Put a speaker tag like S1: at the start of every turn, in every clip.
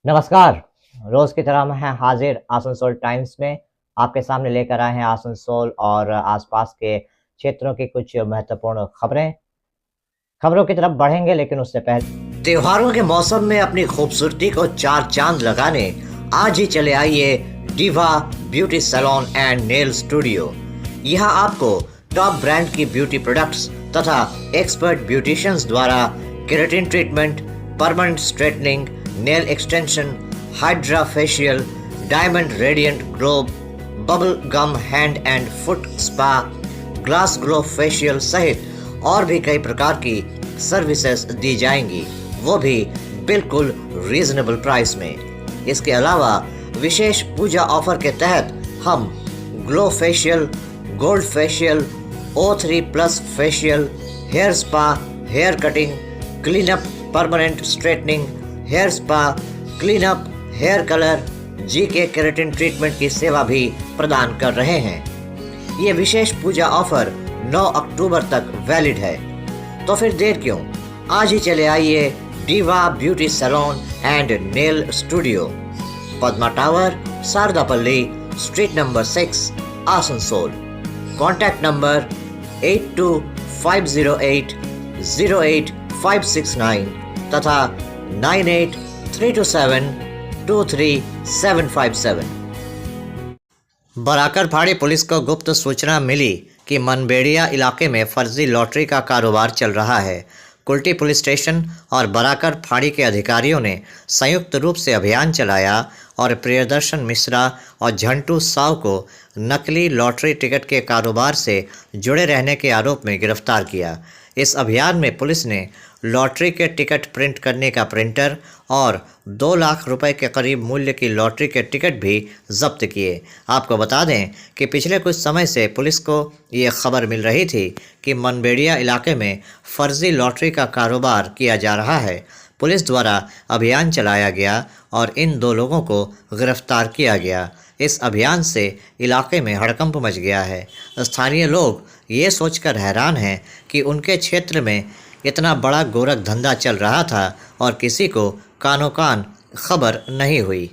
S1: नमस्कार। रोज की तरह हम हैं हाजिर आसनसोल टाइम्स में। आपके सामने लेकर आए हैं आसनसोल और आसपास के क्षेत्रों की कुछ महत्वपूर्ण खबरों की तरफ बढ़ेंगे, लेकिन उससे पहले त्योहारों के मौसम में अपनी खूबसूरती को चार चांद लगाने आज ही चले आइए diva beauty salon and nail studio. यहाँ आपको टॉप ब्रांड की ब्यूटी प्रोडक्ट्स तथा एक्सपर्ट ब्यूटिशियंस द्वारा keratin treatment, permanent straightening, nail extension, hydra facial, diamond radiant glow, bubble gum hand and foot spa, glass glow facial सहित और भी कई प्रकार की सर्विसेज दी जाएंगी, वो भी बिल्कुल रीजनेबल प्राइस में। इसके अलावा विशेष पूजा ऑफर के तहत हम glow facial, gold facial, O3+ facial, hair spa, hair cutting, cleanup, permanent straightening, hair spa, cleanup, hair colour, GK keratin treatment की सेवा भी प्रदान कर रहे हैं। ये विशेष पूजा ऑफर 9 अक्टूबर तक वैलिड है, तो फिर देर क्यों, आज ही चले आइए diva beauty salon and nail studio, Padma tower, Shardapalli, street number 6, Asansol. Contact number 8250808569 तथा 9832723757। बराकर फाड़ी पुलिस को गुप्त सूचना मिली कि मनबेड़िया इलाके में फर्जी लॉटरी का कारोबार चल रहा है। कुल्टी पुलिस स्टेशन और बराकर फाड़ी के अधिकारियों ने संयुक्त रूप से अभियान चलाया और प्रियदर्शन मिश्रा और झंटू साव को नकली लॉटरी टिकट के कारोबार से जुड़े रहने के आरोप में गिरफ्तार किया। इस अभियान में पुलिस ने लॉटरी के टिकट प्रिंट करने का प्रिंटर और 2 लाख रुपए के करीब मूल्य की लॉटरी के टिकट भी जब्त किए। आपको बता दें कि पिछले कुछ समय से पुलिस को ये खबर मिल रही थी कि मनबेड़िया इलाके में फर्जी लॉटरी का कारोबार किया जा रहा है। पुलिस द्वारा अभियान चलाया गया और इन 2 लोगों को गिरफ्तार किया गया। इस अभियान से इलाके में हड़कंप मच गया है। स्थानीय लोग ये सोचकर हैरान हैं कि उनके क्षेत्र में इतना बड़ा गोरख धंधा चल रहा था और किसी को कानो कान खबर नहीं हुई।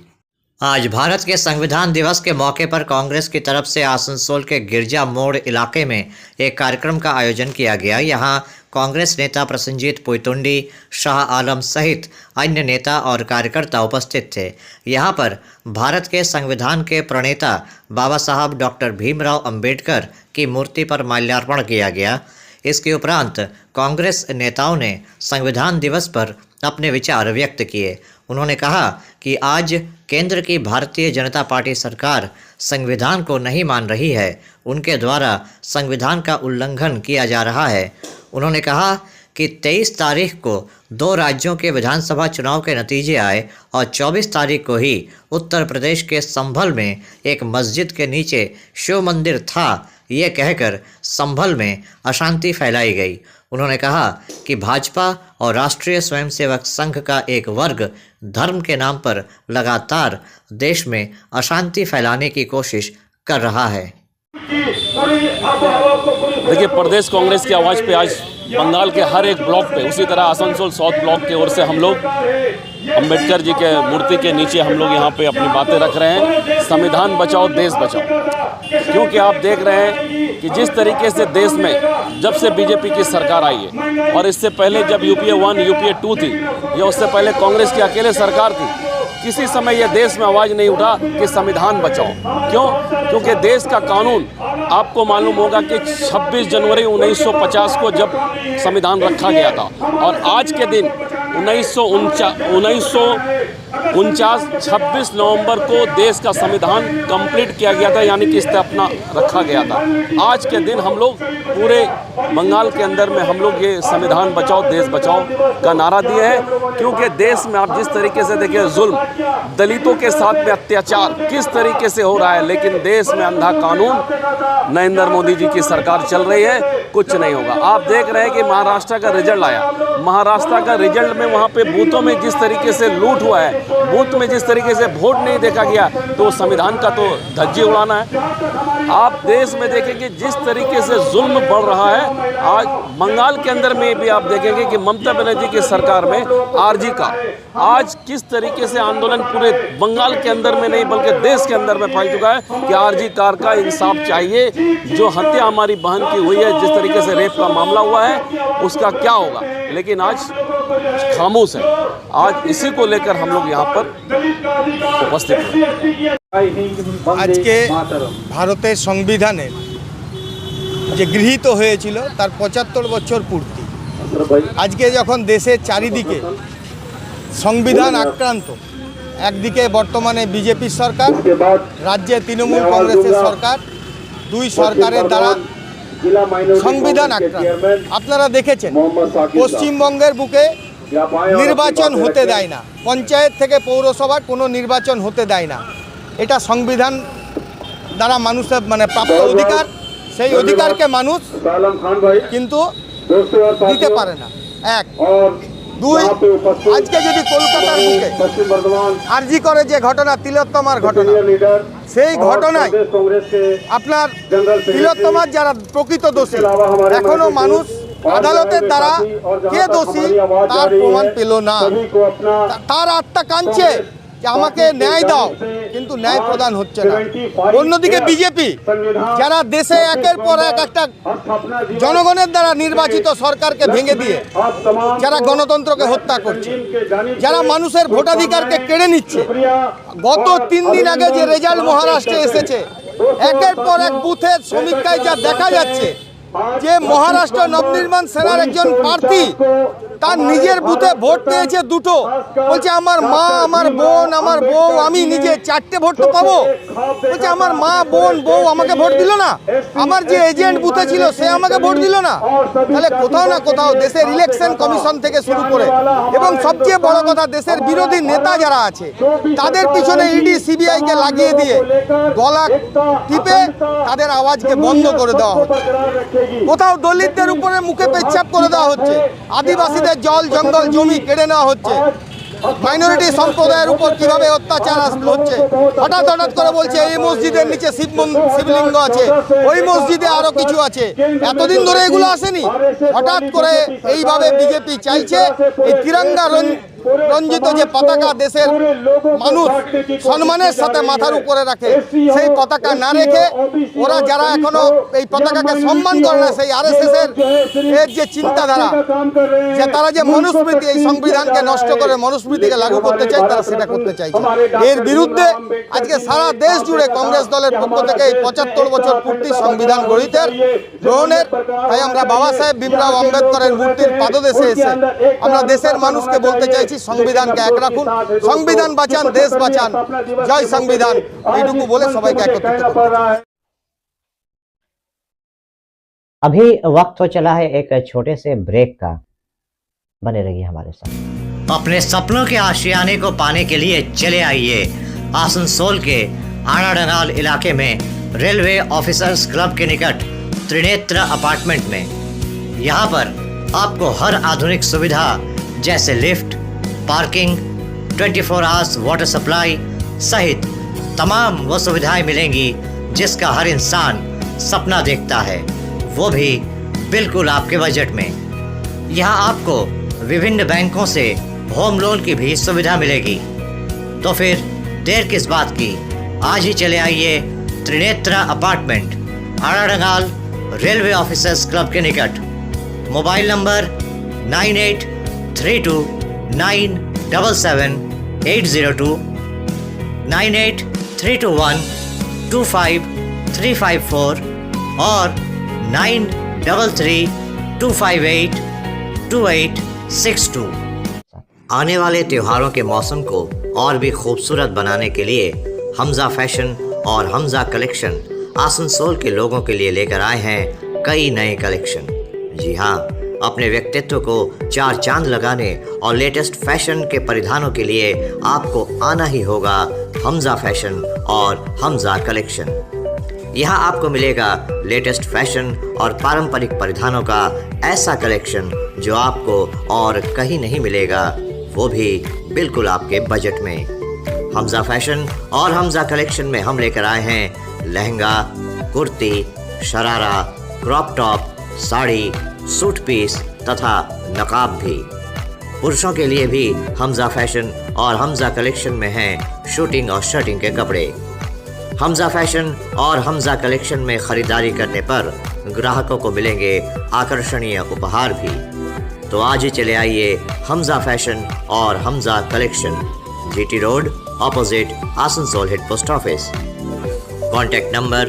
S1: आज भारत के संविधान दिवस के मौके पर कांग्रेस की तरफ से आसनसोल के गिरजा मोड़ इलाके में एक कार्यक्रम का आयोजन किया गया। यहाँ कांग्रेस नेता प्रसन्नजीत पुयतुंडी, शाह आलम सहित अन्य नेता और कार्यकर्ता उपस्थित थे। यहाँ पर भारत के संविधान के प्रणेता बाबा साहब डॉक्टर भीमराव अंबेडकर की मूर्ति पर माल्यार्पण किया गया। इसके उपरांत कांग्रेस नेताओं ने संविधान दिवस पर अपने विचार व्यक्त किए। उन्होंने कहा कि आज केंद्र की भारतीय जनता पार्टी सरकार संविधान को नहीं मान रही है, उनके द्वारा संविधान का उल्लंघन किया जा रहा है। उन्होंने कहा कि 23 तारीख को 2 राज्यों के विधानसभा चुनाव के नतीजे आए और 24 तारीख को ही उत्तर प्रदेश के संभल में एक मस्जिद के नीचे शिव मंदिर था, ये कहकर संभल में अशांति फैलाई गई। उन्होंने कहा कि भाजपा और राष्ट्रीय स्वयंसेवक संघ का एक वर्ग धर्म के नाम पर लगातार देश में अशांति फैलाने की कोशिश कर रहा है।
S2: देखिए, प्रदेश कांग्रेस की आवाज़ पे आज बंगाल के हर एक ब्लॉक पे, उसी तरह आसनसोल साउथ ब्लॉक की ओर से हम लोग अंबेडकर जी के मूर्ति के नीचे हम लोग यहाँ पे अपनी बातें रख रहे हैं। संविधान बचाओ, देश बचाओ। क्योंकि आप देख रहे हैं कि जिस तरीके से देश में जब से बीजेपी की सरकार आई है, और इससे पहले जब UPA 1 UPA 2 थी, या उससे पहले कांग्रेस की अकेले सरकार थी, किसी समय यह देश में आवाज़ नहीं उठा कि संविधान बचाओ। क्यों? क्योंकि देश का कानून, आपको मालूम होगा कि 26 जनवरी 1950 को जब संविधान रखा गया था, और आज के दिन 1949 26 नवंबर को देश का संविधान कंप्लीट किया गया था, यानी कि स्थापना रखा गया था। आज के दिन हम लोग पूरे बंगाल के अंदर में हम लोग ये संविधान बचाओ, देश बचाओ का नारा दिए हैं। क्योंकि देश में आप जिस तरीके से देखिए, जुल्म, दलितों के साथ में अत्याचार किस तरीके से हो रहा है, लेकिन देश में अंधा कानून, नरेंद्र मोदी जी की सरकार चल रही है, कुछ नहीं होगा। आप देख रहे हैं कि महाराष्ट्र का रिजल्ट आया, महाराष्ट्र का रिजल्ट में वहाँ पे बूथों में जिस तरीके से लूट हुआ है, बूथ में जिस तरीके से वोट नहीं देखा गया तो वो संविधान का तो धज्जी उड़ाना है। आप देश में देखेंगे जिस तरीके से जुल्म बढ़ रहा है, आज बंगाल के अंदर में भी आप देखेंगे कि ममता बनर्जी की सरकार में आरजी का आज किस तरीके से आंदोलन पूरे बंगाल के अंदर में नहीं बल्कि देश के अंदर में फैल चुका है कि आरजी कार का इंसाफ चाहिए। जो हत्या हमारी बहन की हुई है, जिस तरीके से रेप का मामला हुआ है, उसका क्या होगा, लेकिन आज खामोश है। आज इसी को लेकर हम लोग यहाँ पर उपस्थित हैं।
S3: আজকে ভারতের সংবিধানের যে গৃহীত হয়েছিল তার ৭৫ বছর পূর্তি। আজকে যখন দেশের চারিদিকে সংবিধান আক্রান্ত, একদিকে বর্তমানে বিজেপি সরকার, রাজ্যে তৃণমূল কংগ্রেসের সরকার, দুই সরকারের দ্বারা সংবিধান আক্রান্ত। আপনারা দেখেছেন পশ্চিমবঙ্গের বুকে নির্বাচন হতে দেয় না, পঞ্চায়েত থেকে পৌরসভার কোনো নির্বাচন হতে দেয় না। এটা সংবিধান দ্বারা মানুষের প্রাপ্ত অধিকার, সেই অধিকারকে মানুষ কিন্তু দিতে পারে না। এক, দুই, আজকে যদি কলকাতার বুকে আরজি করে যে ঘটনা, তিলোত্তমার ঘটনা, সেই ঘটনায় আপনার তিলোত্তমার যারা প্রকৃত দোষী, এখনো মানুষ আদালতের দ্বারা কে দোষী তার প্রমাণ পেল না। তার আত্মা কাঁদছে যে আমাকে ন্যায় দাও, কিন্তু ন্যায় প্রদান হচ্ছে না। অন্যদিকে বিজেপি যারা দেশে একের পর এক একটা জনগণের দ্বারা নির্বাচিত সরকারকে ভেঙে দিয়ে যারা গণতন্ত্রকে হত্যা করছে, যারা মানুষের ভোটাধিকারকে কেড়ে নিচ্ছে। গত 3 দিন আগে যে রেজাল্ট মহারাষ্ট্রে এসেছে, একের পর এক বুথের সমীক্ষায় যা দেখা যাচ্ছে যে মহারাষ্ট্র নবনির্মাণ সেনার একজন প্রার্থী তার নিজের বুথে ভোট পেয়েছে 2টো। বলছে আমার মা, আমার বোন, আমার বউ, আমি নিজে 4টে ভোট তো পাবো। বলছে আমার মা, বোন, বউ আমাকে ভোট দিল না, আমার যে এজেন্ট বুথে ছিল সে আমাকে ভোট দিল না। তাহলে কোথাও না কোথাও দেশের ইলেকশন কমিশন থেকে শুরু করে এবং সবচেয়ে বড় কথা দেশের বিরোধী নেতা যারা আছে তাদের পিছনে ইডি সিবিআইকে লাগিয়ে দিয়ে গলা টিপে তাদের আওয়াজকে বন্ধ করে দেওয়া হচ্ছে। কোথাও দলিতদের উপরে মুখে পেচ্ছাপ করে দেওয়া হচ্ছে, আদিবাসীদের জল জঙ্গল জমি কেড়ে নেওয়া হচ্ছে, মাইনরিটি সম্প্রদায়ের উপর কিভাবে অত্যাচার হচ্ছে। হঠাৎ করে বলছে এই মসজিদের নিচে শিবলিঙ্গ আছে, ওই মসজিদে আরো কিছু আছে। এতদিন ধরে এগুলো আসেনি, হঠাৎ করে এইভাবে বিজেপি চাইছে এই তিরঙ্গা রঞ্জিত যে পতাকা দেশের মানুষ সম্মানের সাথে মাথার উপরে রাখে, সেই পতাকা না রেখে ওরা যারা এখনো এই পতাকাকে সম্মান করে না, সেই আরএসএস এর যে চিন্তাধারা, যে তারা যে মনুস্মৃতি, এই সংবিধানকে নষ্ট করে মনুস্মৃতিকে লাগু করতে চায়, তারা সেটা করতে চাইছে। এর বিরুদ্ধে আজকে সারা দেশ জুড়ে কংগ্রেস দলের পক্ষ থেকে এই ৭৫ বছর পূর্তি সংবিধান গ্রহণের, তাই আমরা বাবা সাহেব ভীমরাও আম্বেদকরের মূর্তির পাদদেশে এসে আমরা দেশের মানুষকে বলতে চাইছি সংবিধানকে এক রাখুন, সংবিধান বাঁচান, দেশ বাঁচান, জয় সংবিধান, এইটুকু বলে সবাইকে একত্রিত করতে।
S1: अभी वक्त हो चला है एक छोटे से ब्रेक का, बने रहिए हमारे साथ। अपने सपनों के आशियाने को पाने के लिए चले आइए आसनसोल के आड़ाडंगाल इलाके में रेलवे ऑफिसर्स क्लब के निकट त्रिनेत्र अपार्टमेंट में। यहाँ पर आपको हर आधुनिक सुविधा जैसे lift, parking, 24 hours water supply सहित तमाम वो सुविधाएं मिलेंगी जिसका हर इंसान सपना देखता है, वो भी बिल्कुल आपके बजट में। यहाँ आपको विभिन्न बैंकों से होम लोन की भी सुविधा मिलेगी। तो फिर देर किस बात की, आज ही चले आइए Trinetra apartment, Aradangal railway officers club के निकट। मोबाइल नंबर 9832977802, 9832125354 और 9332582862। आने वाले त्योहारों के मौसम को और भी खूबसूरत बनाने के लिए हमजा फैशन और हमजा कलेक्शन आसनसोल के लोगों के लिए लेकर आए हैं कई नए कलेक्शन। जी हाँ, अपने व्यक्तित्व को 4 चांद लगाने और लेटेस्ट फैशन के परिधानों के लिए आपको आना ही होगा हमजा फैशन और हमजा कलेक्शन। यहाँ आपको मिलेगा लेटेस्ट फैशन और पारंपरिक परिधानों का ऐसा कलेक्शन जो आपको और कहीं नहीं मिलेगा। वो भी बिल्कुल आपके बजट में। हमजा फैशन और हमजा कलेक्शन में हम लेकर आए हैं lehenga, kurti, sharara, crop top, sari, suit piece तथा नकाब भी। पुरुषों के लिए भी हमजा फैशन और हमजा कलेक्शन में हैं शूटिंग और शर्टिंग के कपड़े। हमजा फैशन और हमजा कलेक्शन में खरीदारी करने पर ग्राहकों को मिलेंगे आकर्षणीय उपहार भी। तो आज ही चले आइए हमजा फैशन और Hamza collection, GT road, opposite Asansol head post office. Contact number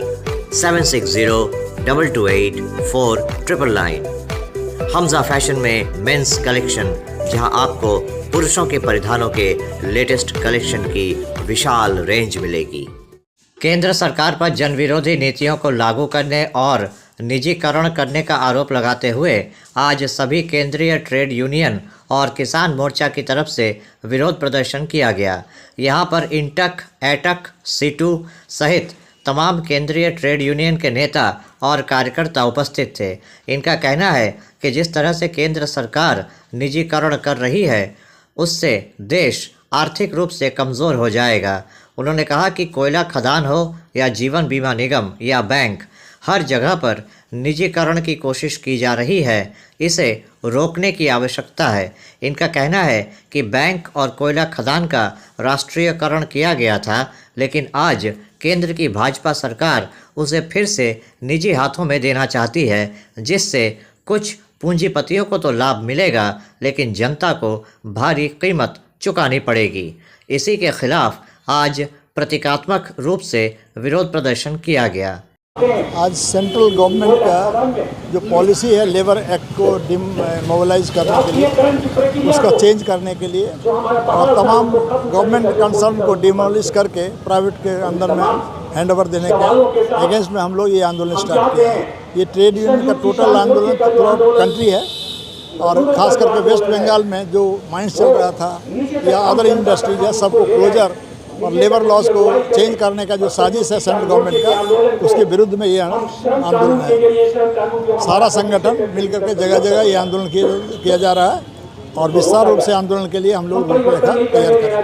S1: 7602284999। Hamza fashion में मेंस कलेक्शन, जहां आपको पुरुषों के परिधानों के लेटेस्ट कलेक्शन की विशाल रेंज मिलेगी। केंद्र सरकार पर जनविरोधी नीतियों को लागू करने और निजीकरण करने का आरोप लगाते हुए आज सभी केंद्रीय ट्रेड यूनियन और किसान मोर्चा की तरफ से विरोध प्रदर्शन किया गया। यहां पर इंटक, एटक, सीटू सहित तमाम केंद्रीय ट्रेड यूनियन के नेता और कार्यकर्ता उपस्थित थे। इनका कहना है कि जिस तरह से केंद्र सरकार निजीकरण कर रही है उससे देश आर्थिक रूप से कमज़ोर हो जाएगा। उन्होंने कहा कि कोयला खदान हो या जीवन बीमा निगम या बैंक, हर जगह पर निजीकरण की कोशिश की जा रही है, इसे रोकने की आवश्यकता है। इनका कहना है कि बैंक और कोयला खदान का राष्ट्रीयकरण किया गया था, लेकिन आज केंद्र की भाजपा सरकार उसे फिर से निजी हाथों में देना चाहती है, जिससे कुछ पूंजीपतियों को तो लाभ मिलेगा लेकिन जनता को भारी कीमत चुकानी पड़ेगी। इसी के खिलाफ आज प्रतीकात्मक रूप से विरोध प्रदर्शन किया गया।
S4: आज सेंट्रल गवर्नमेंट का जो पॉलिसी है लेबर एक्ट को मोबिलाइज करने के लिए, उसका चेंज करने के लिए और तमाम गवर्नमेंट कंसर्न को डिमोलिश करके प्राइवेट के अंदर में हैंड ओवर देने के अगेंस्ट में हम लोग ये आंदोलन स्टार्ट किया है। ये ट्रेड यूनियन का टोटल आंदोलन थ्रू आउट कंट्री है और ख़ास करके वेस्ट बंगाल में जो माइंस चल रहा था या अदर इंडस्ट्रीज है सबको क्लोजर और लेबर लॉज को चेंज करने का जो साजिश है सेंट्रल गवर्नमेंट का, उसके विरुद्ध में ये आंदोलन है। सारा संगठन मिलकर के जगह जगह ये आंदोलन किया जा रहा है और विस्तार रूप से आंदोलन के लिए हम लोग रूपरेखा तैयार करें।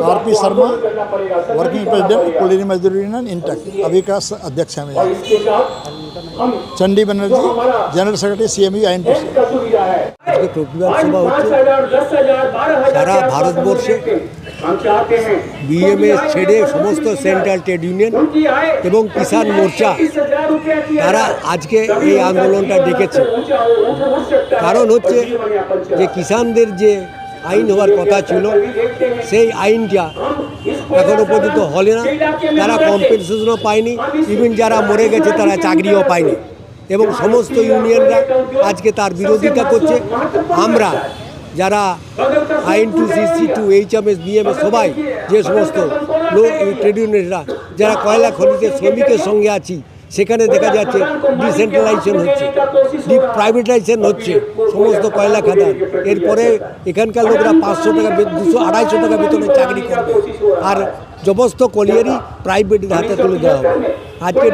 S4: आरपी शर्मा, वर्किंग प्रेसिडेंट कुलीन मजदूर यूनियन इंटक, अभी का अध्यक्ष है मेरा। Chandi Banerjee, general secretary CMU INTC.
S5: আজকে প্রতিবাদ সভা হচ্ছে সারা ভারতবর্ষে বিএমএস ছেড়ে সমস্ত সেন্ট্রাল ট্রেড ইউনিয়ন এবং কিষাণ মোর্চা তারা আজকে এই আন্দোলনটা ডেকেছে। কারণ হচ্ছে যে কিষাণদের যে আইন হওয়ার কথা ছিল সেই আইনটা এখনো পর্যন্ত হলে না, তারা কম্পেনসেশনও পায়নি, ইভেন যারা মরে গেছে তারা চাকরিও পায়নি এবং সমস্ত ইউনিয়নরা আজকে তার বিরোধিতা করছে। আমরা যারা আইএনটিসি, সিটু, এইচএমএস, বিএমএস সবাই যে সমস্ত ট্রেড ইউনিয়নরা যারা কয়লা খনিতে শ্রমিকের সঙ্গে আছি, সেখানে দেখা যাচ্ছে ডিসেন্ট্রালাইজেশন হচ্ছে, প্রাইভেটাইজেশন হচ্ছে সমস্ত কয়লা খাদান। এরপরে এখানকার লোকরা 500 টাকা, 200, 250 টাকা বেতনে চাকরি করবে আর সমস্ত কলিয়ারি প্রাইভেটের হাতে তুলে দেওয়া হবে। আজকে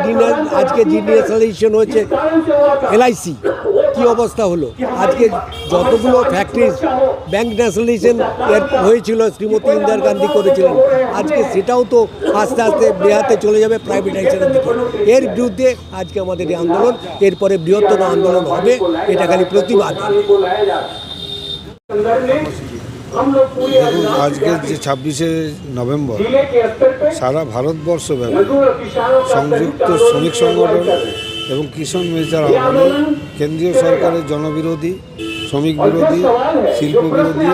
S5: ডিনেশনালাইজেশন হয়েছে এলআইসি, কী অবস্থা হলো। আজকে যতগুলো ফ্যাক্টরিজ ব্যাংক ন্যাশনালাইজেশন হয়েছিল শ্রীমতী ইন্দিরা গান্ধী করেছিলেন, আজকে সেটাও তো আস্তে আস্তে বেহাতে চলে যাবে প্রাইভেটাইজেশনের দিকে। এর বিরুদ্ধে আজকে আমাদের এই আন্দোলন, এরপরে বৃহত্তর আন্দোলন হবে, এটা খালি প্রতিবাদ।
S6: দেখুন, আজকের যে 26শে নভেম্বর সারা ভারতবর্ষব্যাপী সংযুক্ত শ্রমিক সংগঠন এবং কিষাণ মোর্চার আহ্বানে কেন্দ্রীয় সরকারের জনবিরোধী, শ্রমিক বিরোধী, শিল্প বিরোধী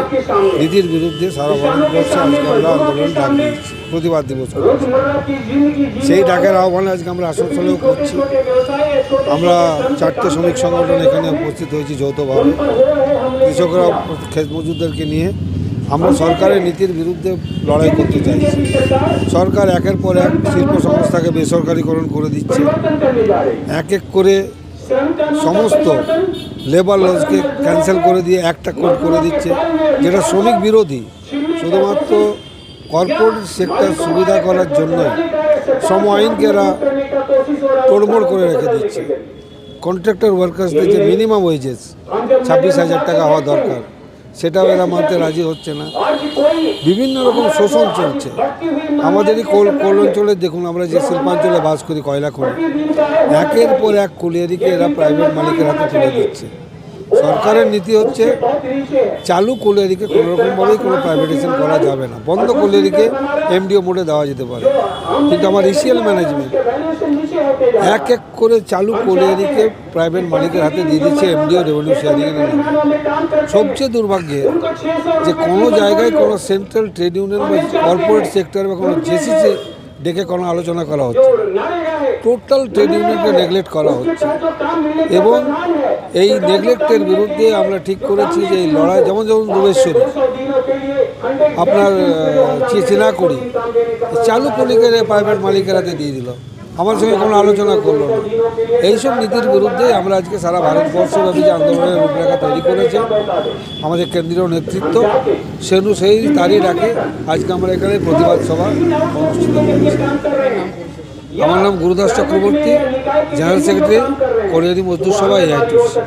S6: নীতির বিরুদ্ধে সারা ভারতবর্ষে আজকে আমরা আন্দোলন ডাক দিয়েছি, প্রতিবাদ দিবস করেছি। সেই ডাকের আহ্বানে আজকে আমরা আসানসোলেও করছি। আমরা 4টে শ্রমিক সংগঠন এখানে উপস্থিত হয়েছি যৌথভাবে। কৃষকরা, ক্ষেত মজুরদেরকে নিয়ে আমরা সরকারের নীতির বিরুদ্ধে লড়াই করতে চাইছি। সরকার একের পর এক শিল্প সংস্থাকে বেসরকারিকরণ করে দিচ্ছে, এক এক করে সমস্ত লেবার লজকে ক্যান্সেল করে দিয়ে একটা কোড করে দিচ্ছে, যেটা শ্রমিক বিরোধী। শুধুমাত্র কর্পোরেট সেক্টর সুবিধা করার জন্যই শ্রম আইনকে এরা তোড়মোড় করে রেখে দিচ্ছে। কন্ট্রাক্টর ওয়ার্কার্সদের যে মিনিমাম ওয়েজেস 26,000 টাকা হওয়া দরকার, সেটাও এরা মানতে রাজি হচ্ছে না। বিভিন্ন রকম শোষণ চলছে আমাদেরই কোল অঞ্চলে। দেখুন, আমরা যে শিল্পাঞ্চলে বাস করি, কয়লা খনি, একের পর এক কোলিয়ারিকে এরা প্রাইভেট মালিকের হাতে তুলে দিচ্ছে। সরকারের নীতি হচ্ছে চালু কোলিয়ারিকে কোনোরকমভাবেই কোনো প্রাইভেটাইজেশন করা যাবে না, বন্ধ কোলিয়ারিকে এমডিও মোডে দেওয়া যেতে পারে। কিন্তু আমার ইসিএল ম্যানেজমেন্ট এক এক করে চালু কোলিয়ারিকে প্রাইভেট মালিকের হাতে দিয়ে দিচ্ছে এমডিও রেভিনিউ শেয়ারিংয়ের নামে। সবচেয়ে দুর্ভাগ্যের যে কোনো জায়গায় কোনো সেন্ট্রাল ট্রেড ইউনিয়ন বা কর্পোরেট সেক্টর বা কোনো জেসিসি ডেকে কোনো আলোচনা করা হচ্ছে, টোটাল ট্রেড ইউনিয়নকে নেগলেক্ট করা হচ্ছে। এবং এই নেগলেক্টের বিরুদ্ধে আমরা ঠিক করেছি যে এই লড়াই, যেমন দুবেশ্বরী, আপনার চিনাকুড়ি, চালু কলিকের প্রাইভেট মালিকের হাতে দিয়ে দিল, আমার সঙ্গে কোনো আলোচনা করলো না। এইসব নীতির বিরুদ্ধে আমরা আজকে সারা ভারতবর্ষব্যাপী যে আন্দোলনের রূপরেখা তৈরি করেছে আমাদের কেন্দ্রীয় নেতৃত্ব, সেই তারই ডাকে আজকে আমরা এখানে প্রতিবাদ সভা অনুষ্ঠিত করেছি। আমার নাম Gurudas Chakraborty, general secretary colliery मजदूर सभा एआईटीयूसी।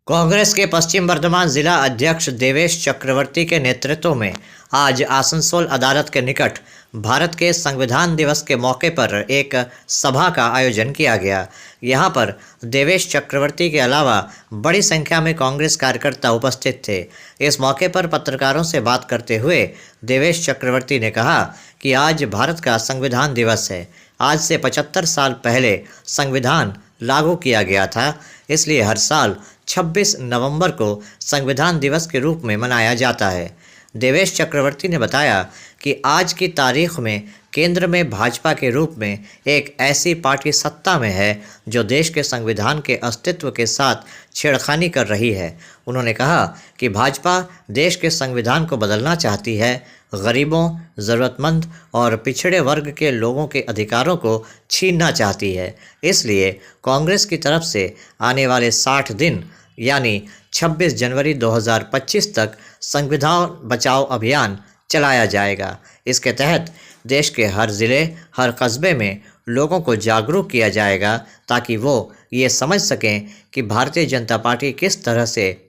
S1: कांग्रेस के पश्चिम बर्धमान जिला अध्यक्ष देवेश चक्रवर्ती के नेतृत्व में आज आसनसोल अदालत के निकट भारत के संविधान दिवस के मौके पर एक सभा का आयोजन किया गया। यहां पर देवेश चक्रवर्ती के अलावा बड़ी संख्या में कांग्रेस कार्यकर्ता उपस्थित थे। इस मौके पर पत्रकारों से बात करते हुए देवेश चक्रवर्ती ने कहा कि आज भारत का संविधान दिवस है। आज से 75 साल पहले संविधान लागू किया गया था, इसलिए हर साल 26 नवंबर को संविधान दिवस के रूप में मनाया जाता है। देवेश चक्रवर्ती ने बताया कि आज की तारीख में केंद्र में भाजपा के रूप में एक ऐसी पार्टी सत्ता में है जो देश के संविधान के अस्तित्व के साथ छेड़खानी कर रही है। उन्होंने कहा कि भाजपा देश के संविधान को बदलना चाहती है, गरीबों, ज़रूरतमंद और पिछड़े वर्ग के लोगों के अधिकारों को छीनना चाहती है। इसलिए कांग्रेस की तरफ से आने वाले 60 दिन यानी 26 जनवरी 2025 तक संविधान बचाओ अभियान चलाया जाएगा। इसके तहत देश के हर ज़िले, हर कस्बे में लोगों को जागरूक किया जाएगा ताकि वो ये समझ सकें कि भारतीय जनता पार्टी किस तरह से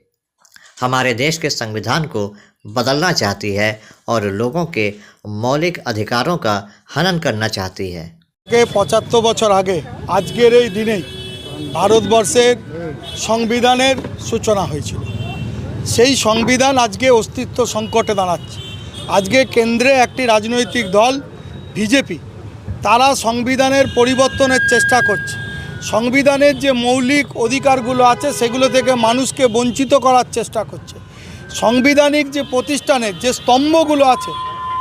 S1: हमारे देश के संविधान को बदलना चाहती है और लोगों के मौलिक अधिकारों का हनन करना चाहती है।
S3: 75 বছর আগে আজকের এই দিনেই ভারতবর্ষের সংবিধানের সূচনা হয়েছিল। সেই সংবিধান আজকে অস্তিত্ব সংকটে দাঁড়াচ্ছে। আজকে কেন্দ্রে একটি রাজনৈতিক দল বিজেপি, তারা সংবিধানের পরিবর্তনের চেষ্টা করছে। সংবিধানের যে মৌলিক অধিকারগুলো আছে সেগুলো থেকে মানুষকে বঞ্চিত করার চেষ্টা করছে। সাংবিধানিক যে প্রতিষ্ঠানের যে স্তম্ভগুলো আছে,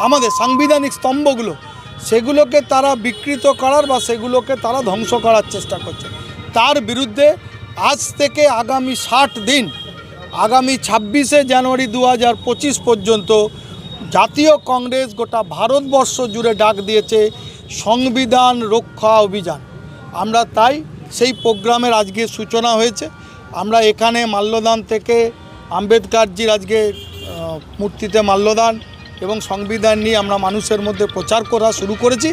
S3: আমাদের সাংবিধানিক স্তম্ভগুলো, সেগুলোকে তারা বিকৃত করার বা সেগুলোকে তারা ধ্বংস করার চেষ্টা করছে। তার বিরুদ্ধে আজ থেকে আগামী 60 দিন, আগামী 26শে জানুয়ারি 2025 পর্যন্ত জাতীয় কংগ্রেস গোটা ভারতবর্ষ জুড়ে ডাক দিয়েছে সংবিধান রক্ষা অভিযান। আমরা তাই সেই প্রোগ্রামের আজকে সূচনা হয়েছে। আমরা এখানে মাল্যদান থেকে আম্বেদকরজির আজকে মূর্তিতে মাল্যদান এবং সংবিধান নিয়ে আমরা মানুষের মধ্যে প্রচার করা শুরু করেছি।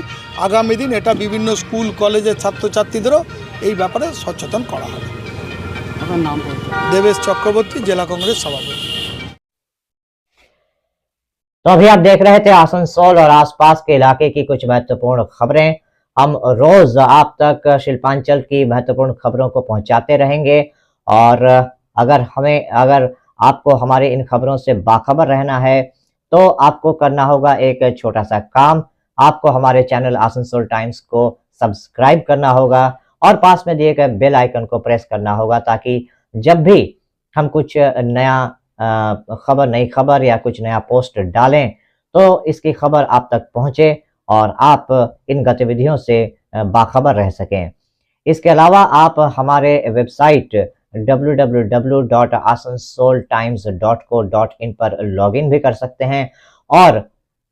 S3: আগামী দিন এটা বিভিন্ন স্কুল কলেজের ছাত্রছাত্রীদেরও এই ব্যাপারে সচেতন করা হবে। আপনার নাম? দেবেশ চক্রবর্তী, জেলা कांग्रेस सभापति।
S1: तो अभी आप देख रहे थे आसनसोल और आसपास के इलाके की कुछ महत्वपूर्ण खबरें। हम रोज आप तक शिल्पांचल की महत्वपूर्ण खबरों को पहुंचाते रहेंगे और अगर आपको हमारे इन खबरों से बाखबर रहना है तो आपको करना होगा एक छोटा सा काम। आपको हमारे चैनल आसनसोल टाइम्स को सब्सक्राइब करना होगा और पास में दिए गए बेल आइकन को प्रेस करना होगा ताकि जब भी हम कुछ नई खबर या कुछ नया पोस्ट डालें तो इसकी खबर आप तक पहुंचे और आप इन गतिविधियों से बाखबर रह सकें। इसके अलावा आप हमारे वेबसाइट www.asansoltimes.co.in पर लॉगिन भी कर सकते हैं और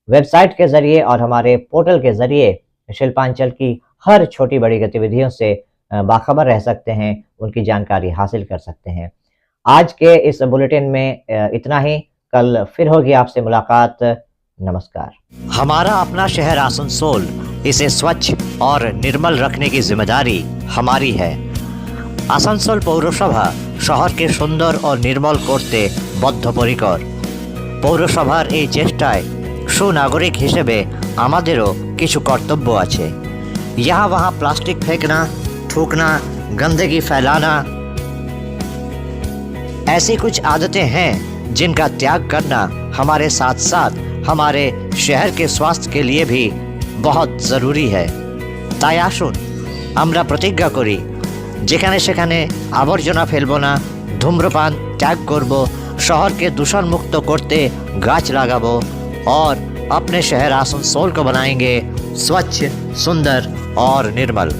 S1: वेबसाइट के जरिए और हमारे पोर्टल के जरिए शिल्पांचल की हर छोटी बड़ी गतिविधियों से बाखबर रह सकते हैं, उनकी जानकारी हासिल कर सकते हैं। आज के इस बुलेटिन में इतना ही। कल फिर होगी आपसे मुलाकात। नमस्कार। हमारा अपना शहर आसनसोल, इसे स्वच्छ और निर्मल रखने की जिम्मेदारी हमारी है। आसनसोल पौरसभा শহরকে সুন্দর ও নির্মল করতে বদ্ধপরিকর। পৌরসভার এই চেষ্টায় সুনাগরিক হিসেবে আমাদেরও কিছু কর্তব্য আছে। यहाँ वहाँ प्लास्टिक फेंकना, थूकना, गंदगी फैलाना, ऐसी कुछ आदतें हैं जिनका त्याग करना हमारे साथ साथ हमारे शहर के स्वास्थ्य के लिए भी बहुत ज़रूरी है। তাই আসুন আমরা প্রতিজ্ঞা করি, যেখানে সেখানে আবর্জনা ফেলবো না, ধূম্রপান ত্যাগ করব, শহরকে दूषण मुक्त करते गाछ लगाबो और अपने शहर आसनसोल को बनाएंगे स्वच्छ, सुंदर और निर्मल।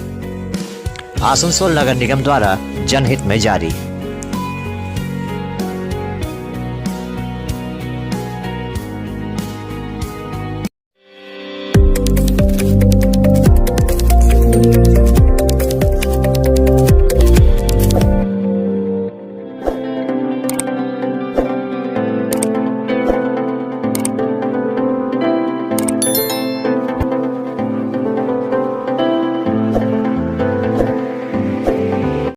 S1: आसनसोल नगर निगम द्वारा जनहित में जारी।